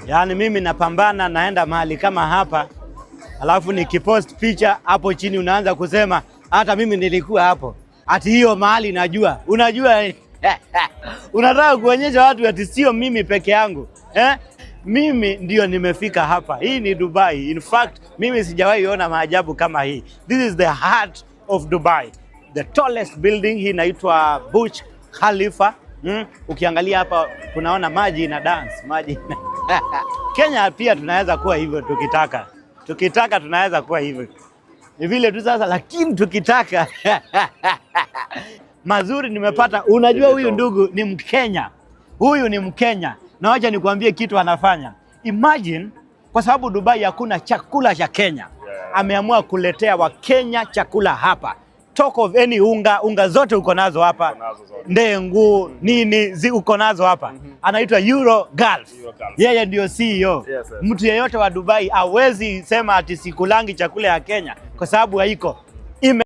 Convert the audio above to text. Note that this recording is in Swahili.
Yani mimi napambana, naenda mahali kama hapa, alafu nikipost picha hapo chini unaanza kusema hata mimi nilikuwa hapo. Ati hiyo mahali najua. Unajua unataka kuonyesha watu ati sio mimi peke yangu. Mimi ndio nimefika hapa. Hii ni Dubai. In fact, mimi sijawahi ona maajabu kama hii. This is the heart of Dubai. The tallest building hii inaitwa Burj Khalifa. Ukiangalia hapa unaona maji ina dance, maji. Kenya pia tunaweza kuwa hivyo tukitaka. Tukitaka tunaweza kuwa hivyo. Ni vile tu sasa, lakini tukitaka. Mazuri nimepata. Unajua huyu ndugu ni Mkenya. Huyu ni Mkenya. Na wacha nikwambie kitu anafanya. Imagine, kwa sababu Dubai hakuna chakula cha Kenya. Ameamua kuletea Wakenya chakula hapa. Talk of any unga zote uko nazo hapa. Ndengu, nini, uko nazo hapa. Anaitwa Eurogulf. Yeye ndio CEO. Mtu yeyote wa Dubai hawezi sema ati sikulangi chakula ya Kenya kwa sababu haiko.